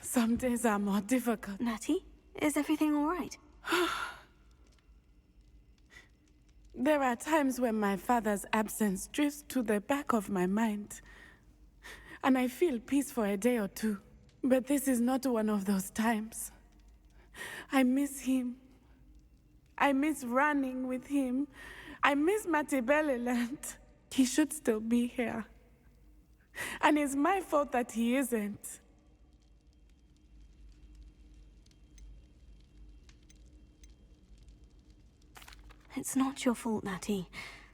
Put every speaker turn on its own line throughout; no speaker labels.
Some days are more difficult.
Natty, is everything all right?
There are times when my father's absence drifts to the back of my mind, and I feel peace for a day or two. But this is not one of those times. I miss him. I miss running with him. I miss Matibeleland. He should still be here. And it's my fault that he isn't.
It's not your fault, Natty.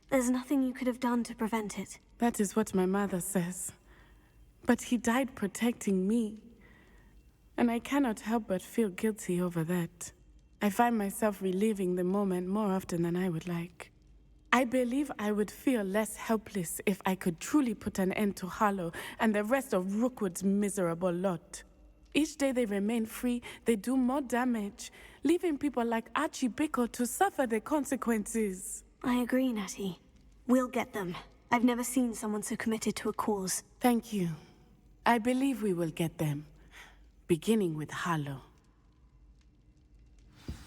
There's nothing you could have done to prevent it.
That is what my mother says. But he died protecting me. And I cannot help but feel guilty over that. I find myself reliving the moment more often than I would like. I believe I would feel less helpless if I could truly put an end to Harlow and the rest of Rookwood's miserable lot. Each day they remain free, they do more damage, leaving people like Archie Bickle to suffer the consequences.
I agree, Natty. We'll get them. I've never seen someone so committed to a cause.
Thank you. I believe we will get them, beginning with Harlow.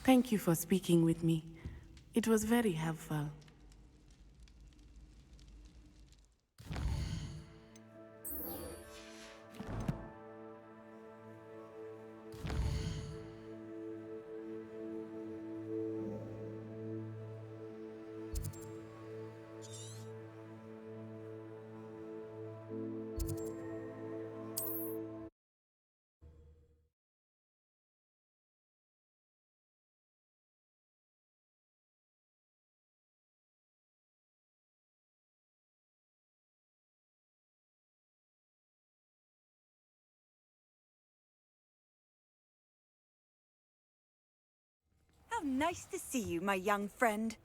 Thank you for speaking with me. It was very helpful.
How nice to see you, my young friend.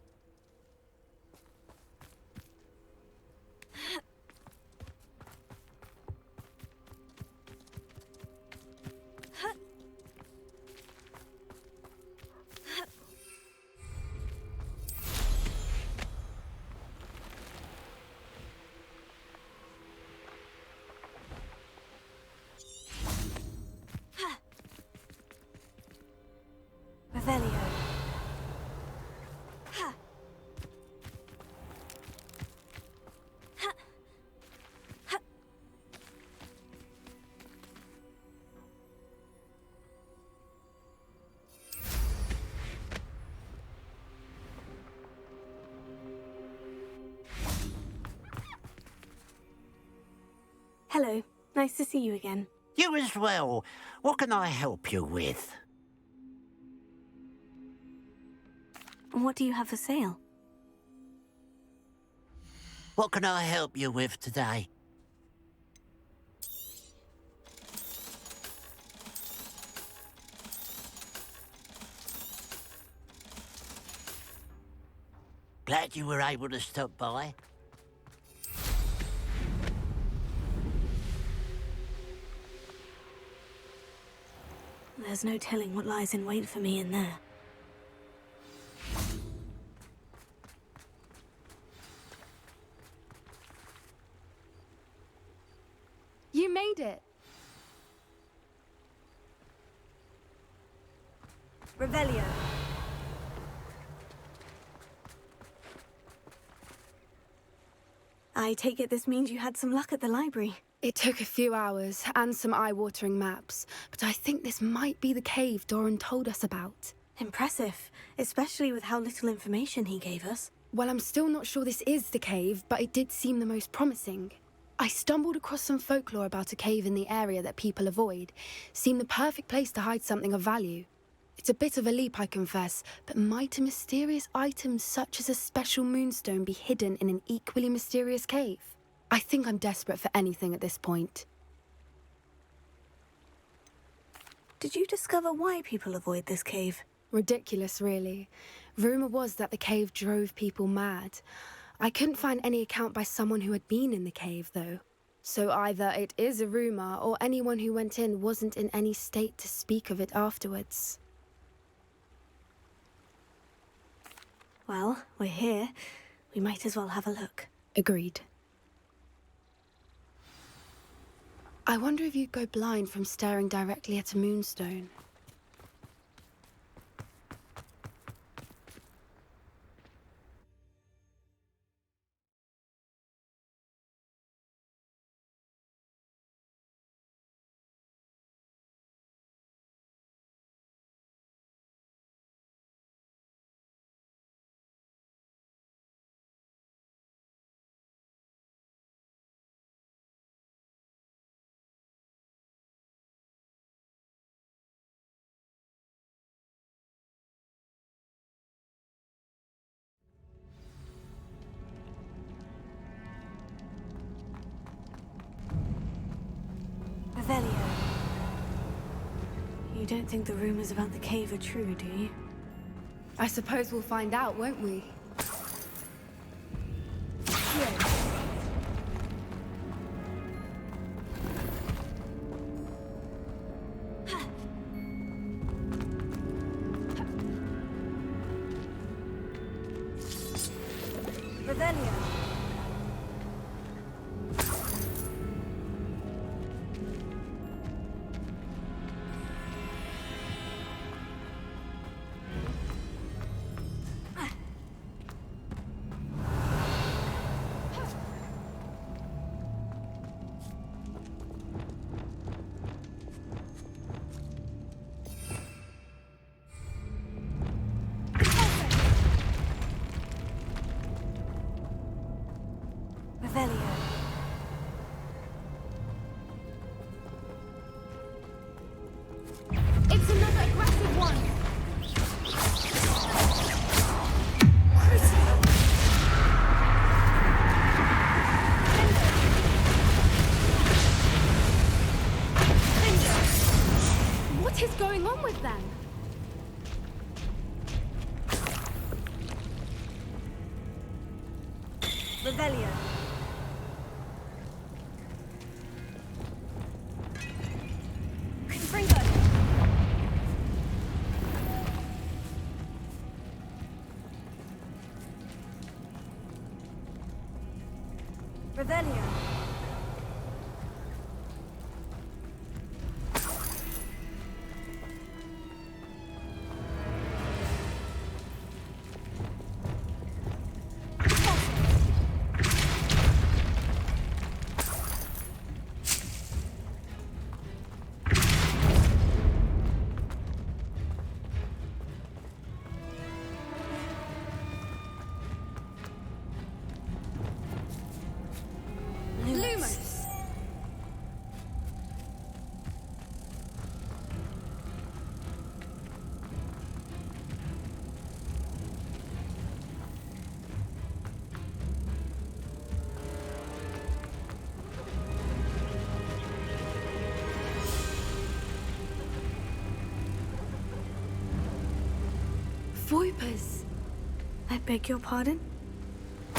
Revelio. Hello. Nice to see you again.
You as well. What can I help you with?
What do you have for sale?
What can I help you with today? Glad you were able to stop by.
There's no telling what lies in wait for me in there.
You made it!
Revelio.
I take it this means you had some luck at the library.
It took a few hours and some eye-watering maps, but I think this might be the cave Doran told us about.
Impressive, especially with how little information he gave us.
Well, I'm still not sure this is the cave, but it did seem the most promising. I stumbled across some folklore about a cave in the area that people avoid. Seemed the perfect place to hide something of value. It's a bit of a leap, I confess, but might a mysterious item such as a special moonstone be hidden in an equally mysterious cave? I think I'm desperate for anything at this point.
Did you discover why people avoid this cave?
Ridiculous, really. Rumour was that the cave drove people mad. I couldn't find any account by someone who had been in the cave, though. So either it is a rumour, or anyone who went in wasn't in any state to speak of it afterwards.
Well, we're here. We might as well have a look.
Agreed. I wonder if you'd go blind from staring directly at a moonstone.
Revelio. You don't think the rumors about the cave are true, do you?
I suppose we'll find out, won't we?
Revelio.
Revelio.
It's another aggressive one! What is going on with them?
Revelio. Confringo. Revelio.
Lumos! Voipers!
I beg your pardon?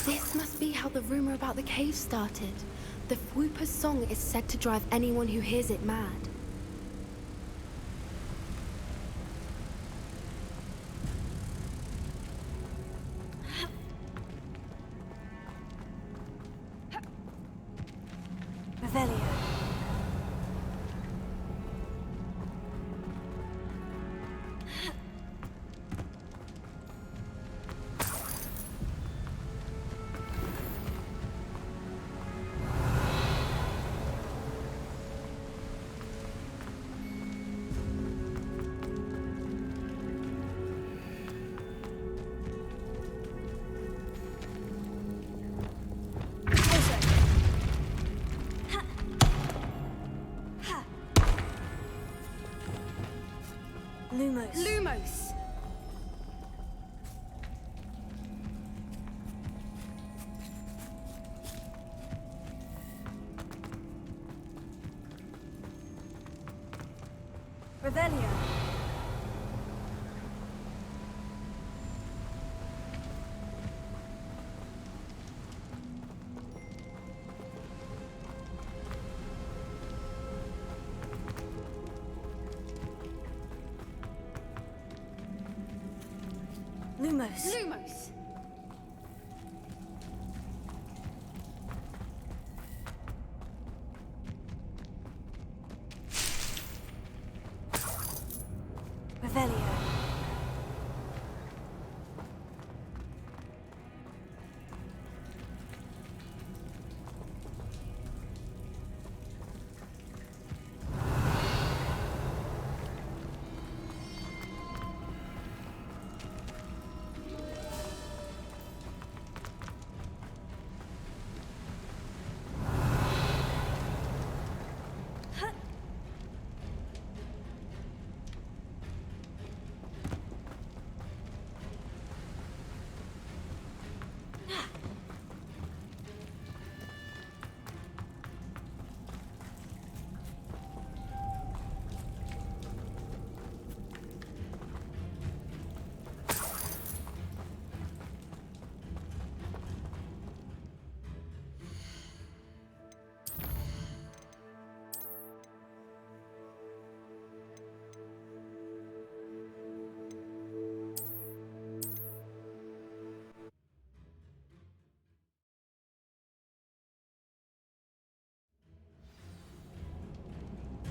This must be how the rumor about the cave started. The Whooper's song is said to drive anyone who hears it mad.
Revelio. Lumos.
Lumos!
Revelio.
Lumos.
Lumos!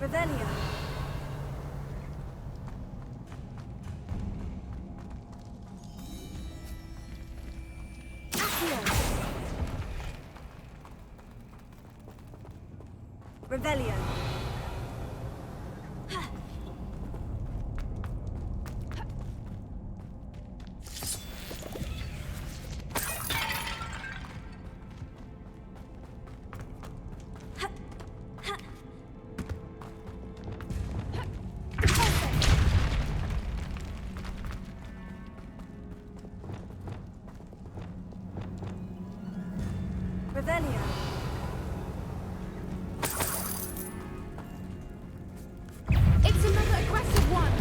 Revelio. Revelio. Revelio.
It's another aggressive one!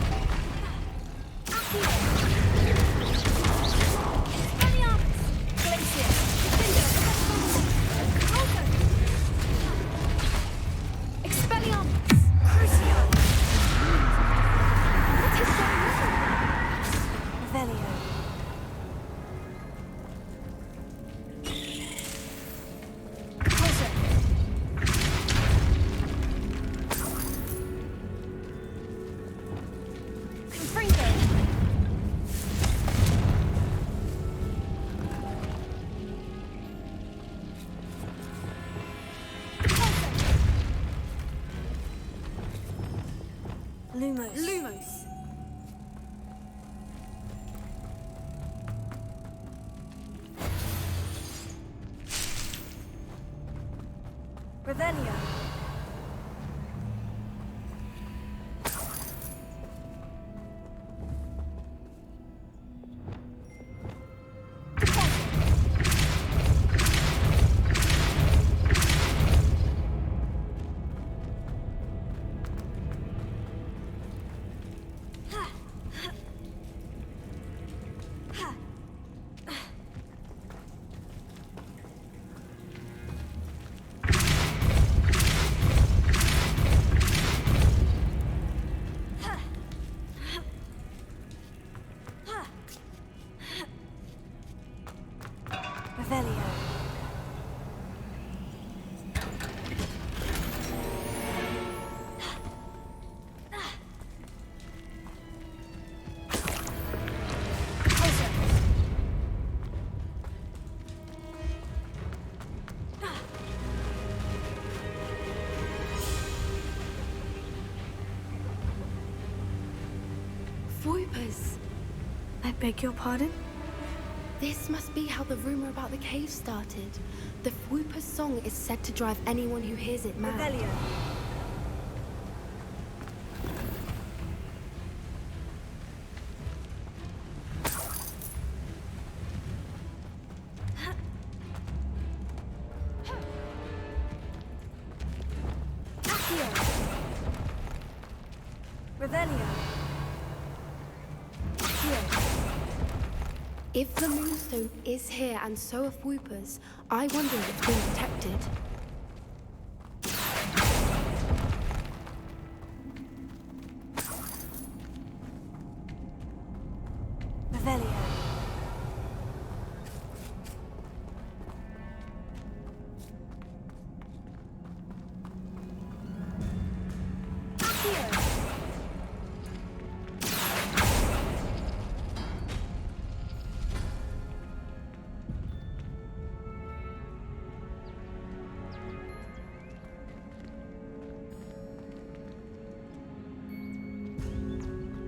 Expelliarmus! Crucio! What is going on?
Revelio. Lumos.
Lumos!
Revelio. Revelio.
Voipers!
I beg your pardon?
This must be how the rumor about the cave started. The Whooper's song is said to drive anyone who hears it mad.
Revelio. Revelio.
If the Moonstone is here and so are Whoopers, I wonder if it's being protected.
Revelio.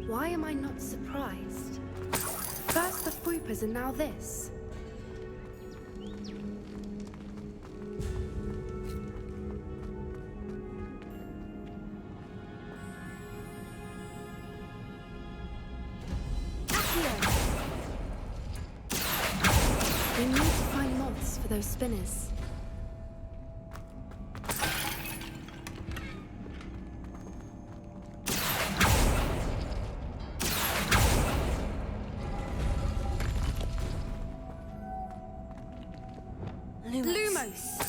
Why am I not surprised? First the Whoopers and now this. We need to find moths for those spinners. Lumos!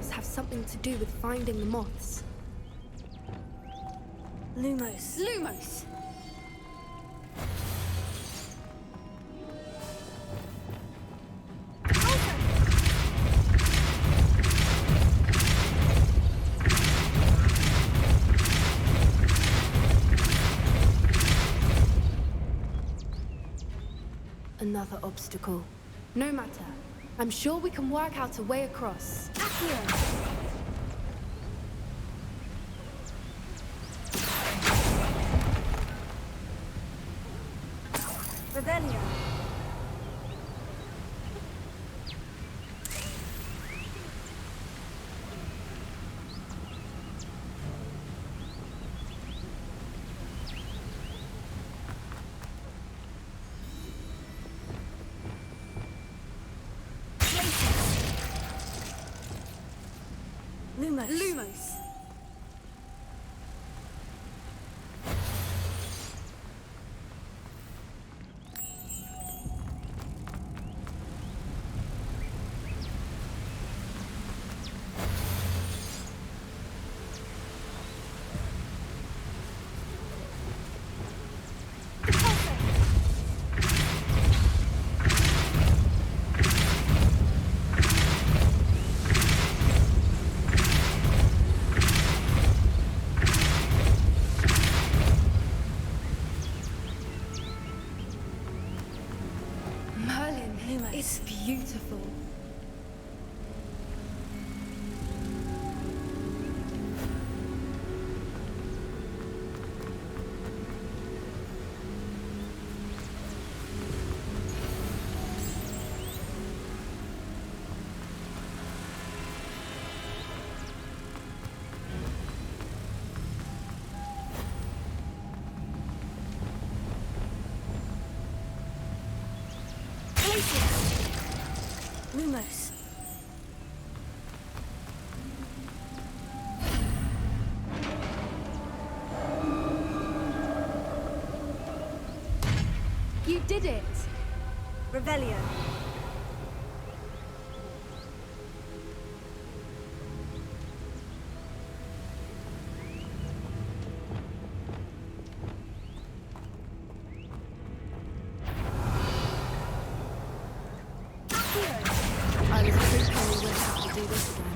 spells have something to do with finding the moths.
Lumos.
Lumos! Another obstacle. No matter. I'm sure we can work out a way across.
Accio. Revelio. Lumos.
Lumos! It's beautiful.
Lumos.
You did it!
Revelio.
I was hoping we wouldn't have to do this again.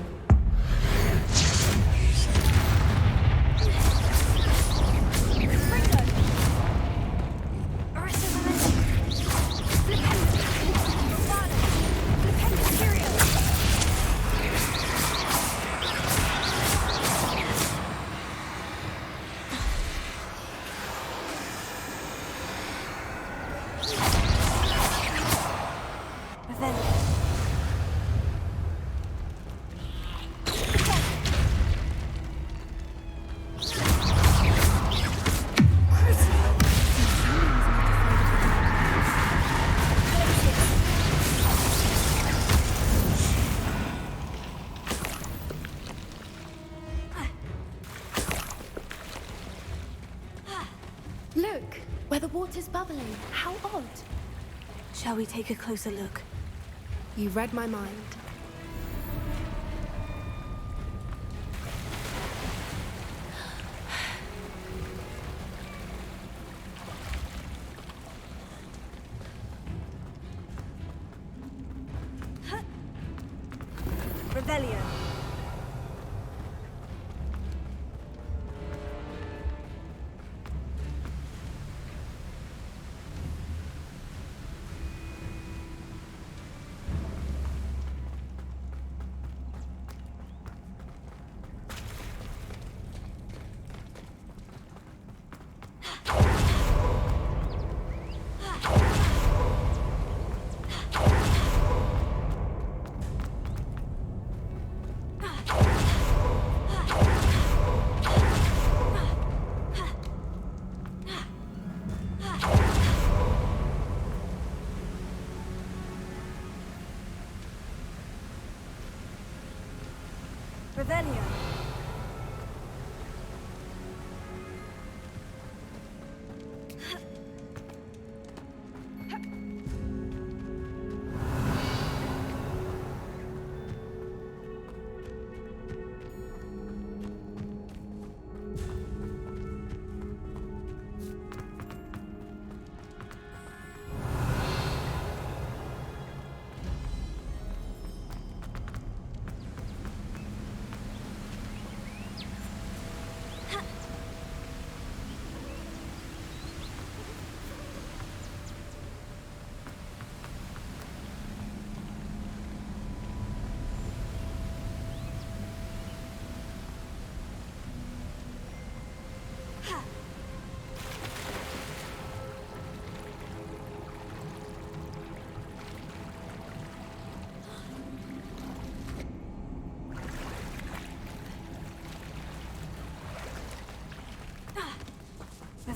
Look, where the water's bubbling. How odd.
Shall we take a closer look?
You read my mind.
Revelio. Revelio.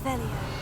Revelio.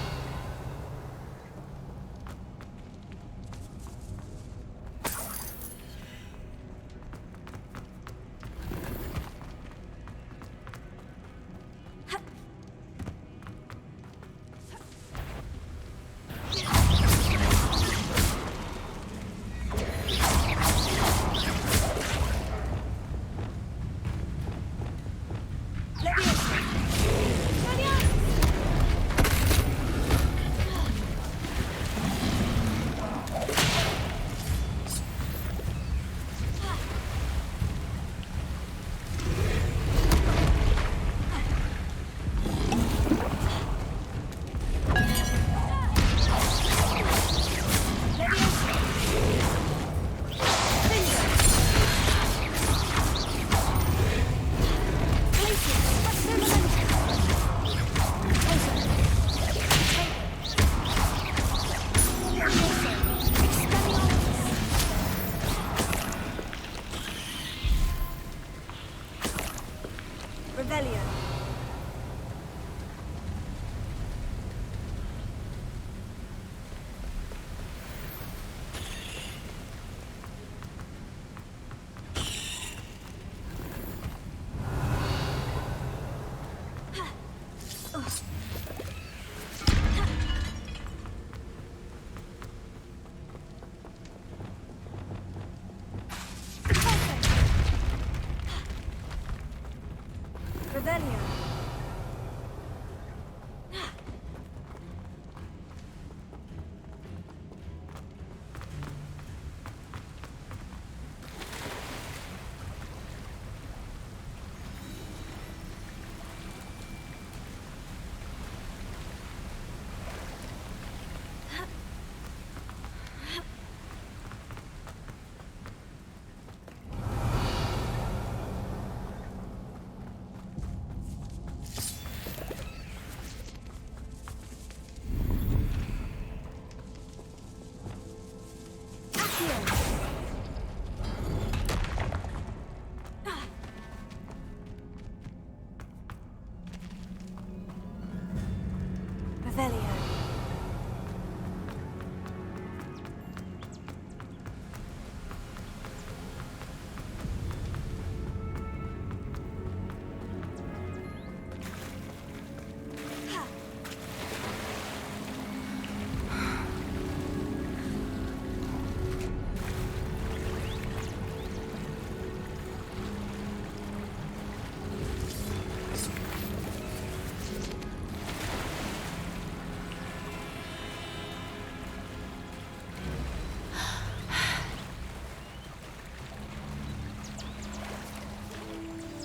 Revelio. Revelio. Revelio.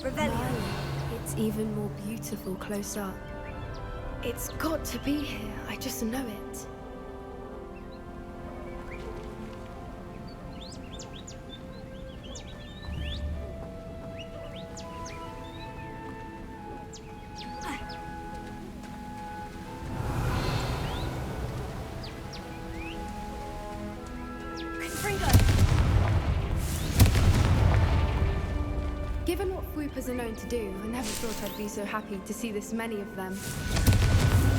Revelio.
It's even more beautiful close up. It's got to be here, I just know it. Given what Swoopers are known to do, I never thought I'd be so happy to see this many of them.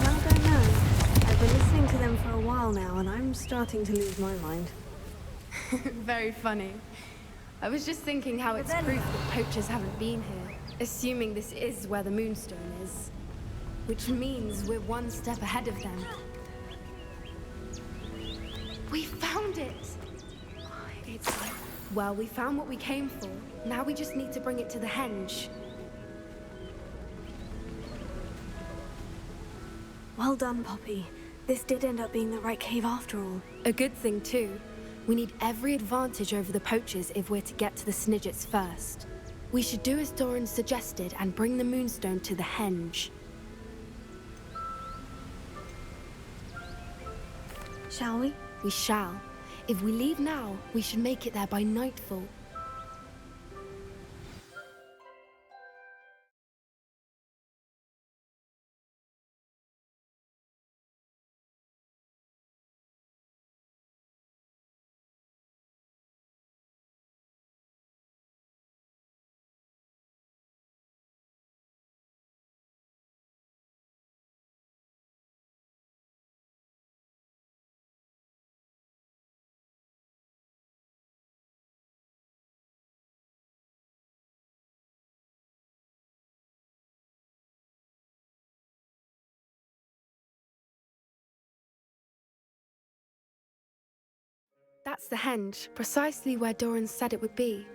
I don't know. I've been listening to them for a while now, and I'm starting to lose my mind.
Very funny. I was just thinking how it's proof that poachers haven't been here, assuming this is where the Moonstone is. Which means we're one step ahead of them. We found it! It's like, well, we found what we came for. Now we just need to bring it to the henge.
Well done, Poppy. This did end up being the right cave after all.
A good thing, too. We need every advantage over the poachers if we're to get to the Snidgets first. We should do as Doran suggested and bring the Moonstone to the henge.
Shall we?
We shall. If we leave now, we should make it there by nightfall. That's the henge, precisely where Doran said it would be.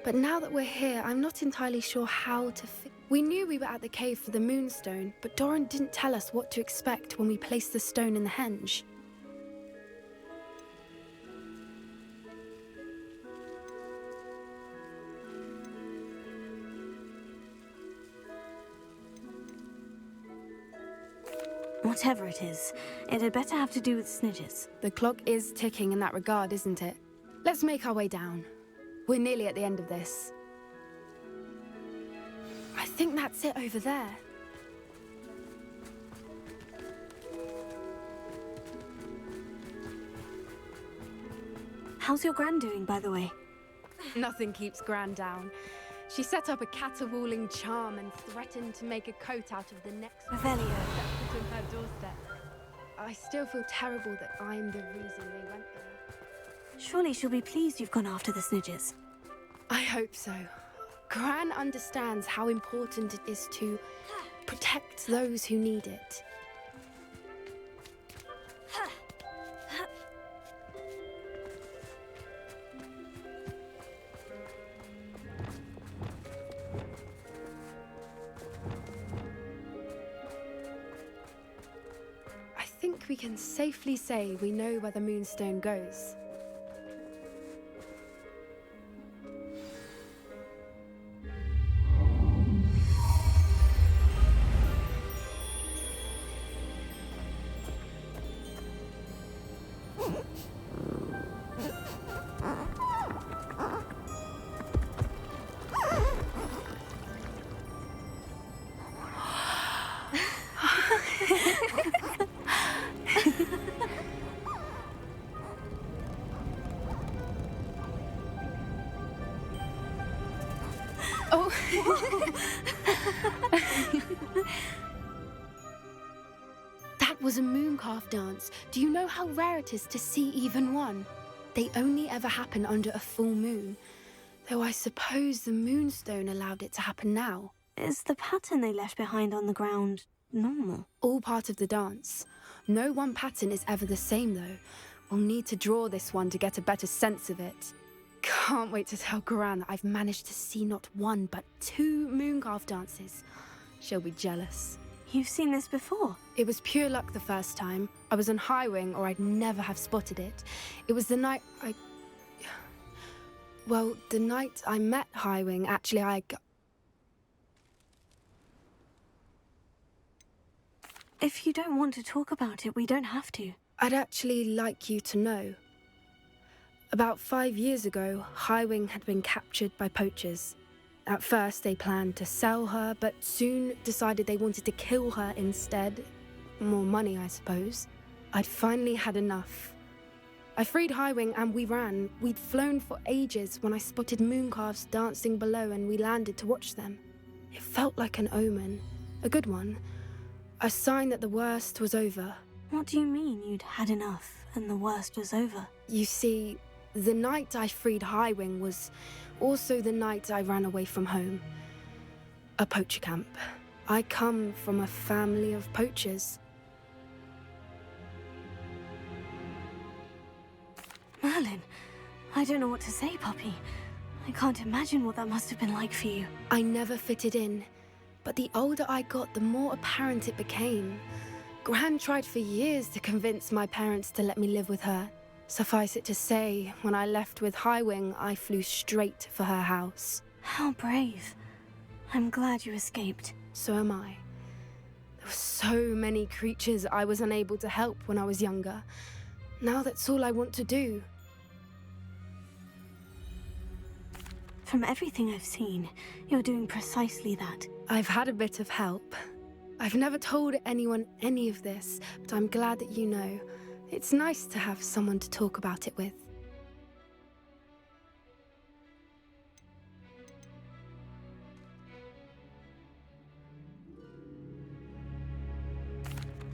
But now that we're here, I'm not entirely sure how to We knew we were at the cave for the moonstone, but Doran didn't tell us what to expect when we placed the stone in the henge.
Whatever it is, it had better have to do with snitches.
The clock is ticking in that regard, isn't it? Let's make our way down. We're nearly at the end of this. I think that's it over there.
How's your gran doing, by the way?
Nothing keeps Gran down. She set up a caterwauling charm and threatened to make a coat out of the next
Revelio.
that put on her doorstep. I still feel terrible that I'm the reason they went there.
Surely she'll be pleased you've gone after the snitches.
I hope so. Gran understands how important it is to protect those who need it. I think we can safely say we know where the moonstone goes. Oh. That was a Mooncalf dance. Do you know how rare it is to see even one? They only ever happen under a full moon. Though I suppose the moonstone allowed it to happen now.
Is the pattern they left behind on the ground normal?
All part of the dance. No one pattern is ever the same, though. We'll need to draw this one to get a better sense of it. Can't wait to tell Gran that I've managed to see not one, but 2 Mooncalf dances. She'll be jealous.
You've seen this before?
It was pure luck the first time. I was on Highwing, or I'd never have spotted it. It was the night Well, the night I met Highwing, actually,
If you don't want to talk about it, we don't have to.
I'd actually like you to know. About 5 years ago, Highwing had been captured by poachers. At first, they planned to sell her, but soon decided they wanted to kill her instead. More money, I suppose. I'd finally had enough. I freed Highwing and we ran. We'd flown for ages when I spotted mooncalves dancing below and we landed to watch them. It felt like an omen. A good one. A sign that the worst was over.
What do you mean you'd had enough and the worst was over?
You see, the night I freed Highwing was also the night I ran away from home. A poacher camp. I come from a family of poachers.
Merlin, I don't know what to say, Poppy. I can't imagine what that must have been like for you.
I never fitted in, but the older I got, the more apparent it became. Gran tried for years to convince my parents to let me live with her. Suffice it to say, when I left with Highwing, I flew straight for her house.
How brave. I'm glad you escaped.
So am I. There were so many creatures I was unable to help when I was younger. Now that's all I want to do.
From everything I've seen, you're doing precisely that.
I've had a bit of help. I've never told anyone any of this, but I'm glad that you know. It's nice to have someone to talk about it with.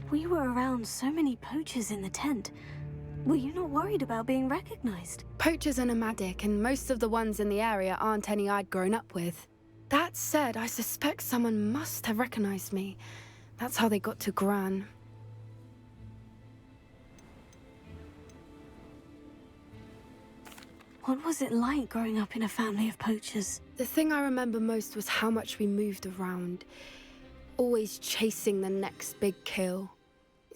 We were around so many poachers in the tent. Were you not worried about being recognized?
Poachers are nomadic, and most of the ones in the area aren't any I'd grown up with. That said, I suspect someone must have recognized me. That's how they got to Gran.
What was it like growing up in a family of poachers?
The thing I remember most was how much we moved around, always chasing the next big kill.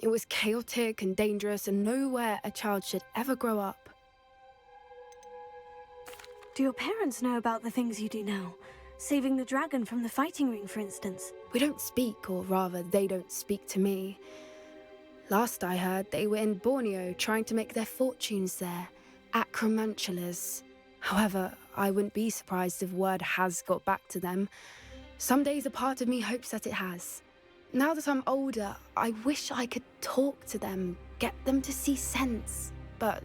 It was chaotic and dangerous, and nowhere a child should ever grow up.
Do your parents know about the things you do now? Saving the dragon from the fighting ring, for instance?
We don't speak, or rather, they don't speak to me. Last I heard, they were in Borneo trying to make their fortunes there, acromantulas. However, I wouldn't be surprised if word has got back to them. Some days a part of me hopes that it has. Now that I'm older, I wish I could talk to them, get them to see sense. But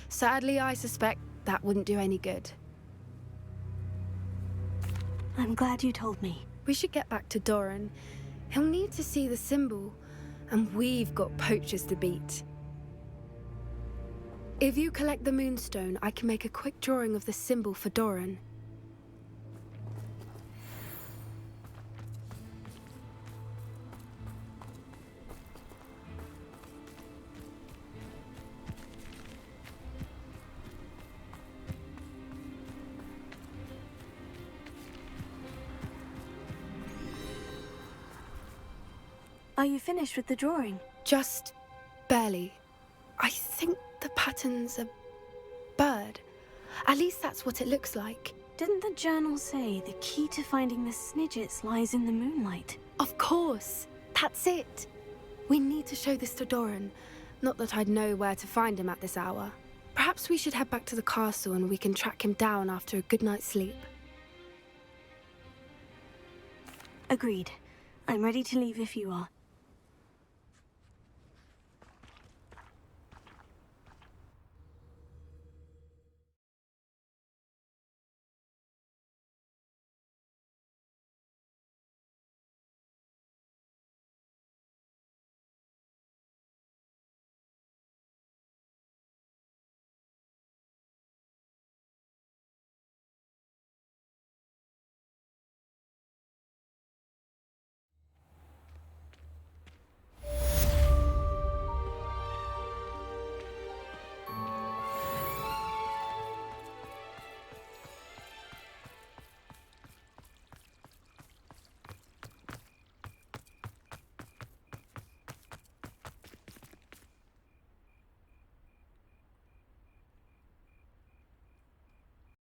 sadly, I suspect that wouldn't do any good.
I'm glad you told me.
We should get back to Doran. He'll need to see the symbol, and we've got poachers to beat. If you collect the moonstone, I can make a quick drawing of the symbol for Doran.
Are you finished with the drawing?
Just barely. I think the pattern's a bird. At least that's what it looks like.
Didn't the journal say the key to finding the Snidgets lies in the moonlight?
Of course. That's it. We need to show this to Doran. Not that I'd know where to find him at this hour. Perhaps we should head back to the castle and we can track him down after a good night's sleep.
Agreed. I'm ready to leave if you are.